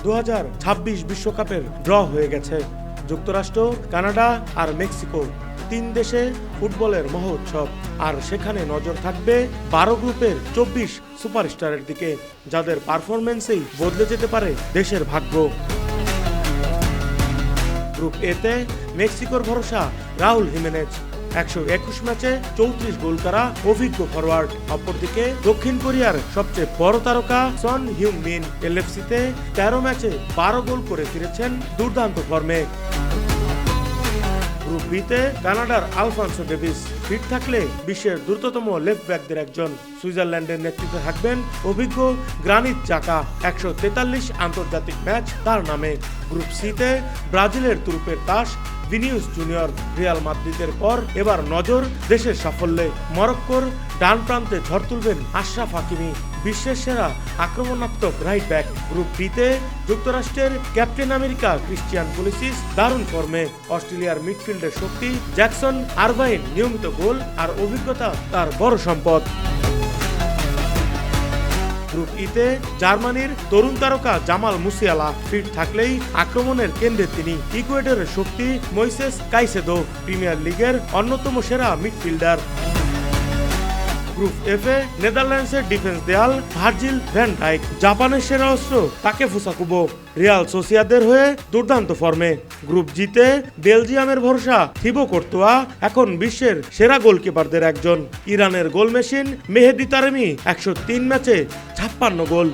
2026 বিশ্বকাপের ড্র হয়ে গেছে। যুক্তরাষ্ট্র, কানাডা আর মেক্সিকো, 3 দেশে ফুটবলের মহোৎসব। আর সেখানে নজর থাকবে 12 গ্রুপের 24 সুপারস্টারের দিকে, যাদের পারফরমেন্সেই বদলে যেতে পারে দেশের ভাগ্য। গ্রুপ এতে মেক্সিকোর ভরসা রাহুল হিমেনেজ, 121 ম্যাচে 34 গোল করা অভিজ্ঞ ফরওয়ার্ড। অপরদিকে দক্ষিণ কোরিয়ার সবচেয়ে বড় তারকা সন হিউং মিন, এলএফসিতে 13 ম্যাচে 12 গোল করে ফিরেছেন দুর্দান্ত ফর্মে। গ্রুপ বিতে কানাডার আলফানসো ডেভিস ফিট থাকলে বিশ্বের দ্রুততম লেফট ব্যাকদের একজন। সুইজারল্যান্ডের নেতৃত্বে থাকবেন অভিজ্ঞ গ্রানিট জাকা, 143 আন্তর্জাতিক ম্যাচ তার নামে। গ্রুপ সিতে ব্রাজিলের তুরুপের তাস ভিনিউস জুনিয়র। রিয়াল মাদ্রিদের পর এবার নজর দেশের সাফল্যে। মরক্কোর ডান প্রান্তে ঝড় তুলবেন আশরাফ হাকিমি, বিশ্বের সেরা আক্রমণাত্মক রাইট ব্যাক। গ্রুপ ডিতে যুক্তরাষ্ট্রের ক্যাপ্টেন আমেরিকা ক্রিস্টিয়ান পুলিসিস দারুণ ফর্মে। অস্ট্রেলিয়ার মিডফিল্ডের শক্তি জ্যাকসন আরভাইন নিয়মিত গোল আর অভিজ্ঞতা তার বড় সম্পদ। গ্রুপ ইতে জার্মানির তরুণ তারকা জামাল মুসিয়ালা ফিট থাকলেই আক্রমণের কেন্দ্রে তিনি। ইকুয়েডরের শক্তি মইসেস কাইসেদো, প্রিমিয়ার লিগের অন্যতম সেরা মিডফিল্ডার। গ্রুপ এফে নেদারল্যান্ডসের ডিফেন্স দেয়াল ভার্জিল ভ্যান ডাইক, জাপানের সেরা অস্ত্র তাকেফুসা কুবো, রিয়াল সোসিয়াদের হয়ে দুর্দান্ত ফর্মে। গ্রুপ জিতে বেলজিয়ামের ভরসা থিবো কোর্তোয়া, এখন বিশ্বের সেরা গোলকিপারদের একজন। ইরানের গোল মেশিন মেহেদি তারেমি, 103 ম্যাচে 56 গোল।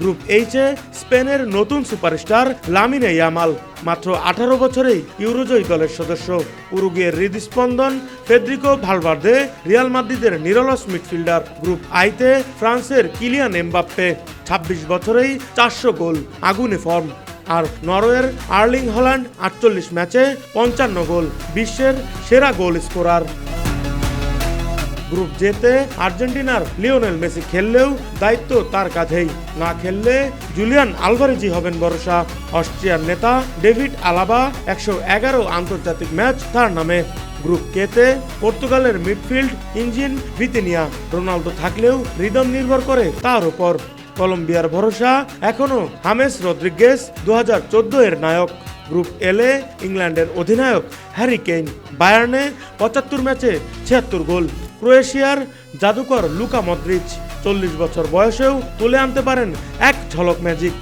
গ্রুপ এইচে স্পেনের নতুন সুপারস্টার লামিনে ইয়ামাল, মাত্র 18 বছরেই ইউরোজয়ী দলের সদস্য। উরুগুয়ের হৃদস্পন্দন ফেদ্রিকো ভালভার্দে, রিয়াল মাদ্রিদের নিরলস মিডফিল্ডার। গ্রুপ আইতে ফ্রান্সের কিলিয়ান এমবাপ্পে, 26 বছরেই 400 গোল, আগুনে ফর্ম। আর নরওয়ের আর্লিং হল্যান্ড, 48 ম্যাচে 55 গোল, বিশ্বের সেরা গোল স্কোরার। গ্রুপ জেতে আর্জেন্টিনার লিওনেল মেসি খেললেও দায়িত্ব তার কাঁধেই। না খেললে জুলিয়ান আলভারেজি হবেন ভরসা। অস্ট্রিয়ার নেতা ডেভিড আলাবা, 111 আন্তর্জাতিক ম্যাচ তার নামে। গ্রুপ কেতে পর্তুগালের মিডফিল্ড ইঞ্জিন ভিতিনিয়া, রোনালদো থাকলেও রিদম নির্ভর করে তার উপর। কলম্বিয়ার ভরসা এখনো হামেস রদ্রিগেজ, 2014 এর নায়ক। গ্রুপ এলে ইংল্যান্ডের অধিনায়ক হ্যারি কেইন, বায়ার্নে 75 ম্যাচে 76 গোল। ক্রোয়েশিয়ার জাদুকর লুকা মদ্রিচ, 40 বছর বয়সেও তুলে আনতে পারেন এক ঝলক ম্যাজিক।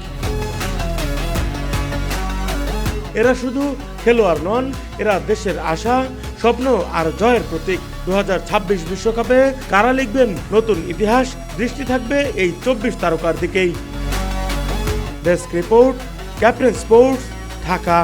এরা শুধু খেলোয়াড় নন, এরা দেশের আশা, স্বপ্ন আর জয়ের প্রতীক। 2026 বিশ্বকাপে কারা লিখবেন নতুন ইতিহাস, দৃষ্টি থাকবে এই 24 তারকার দিকেই। Desk report, captain sports, Dhaka.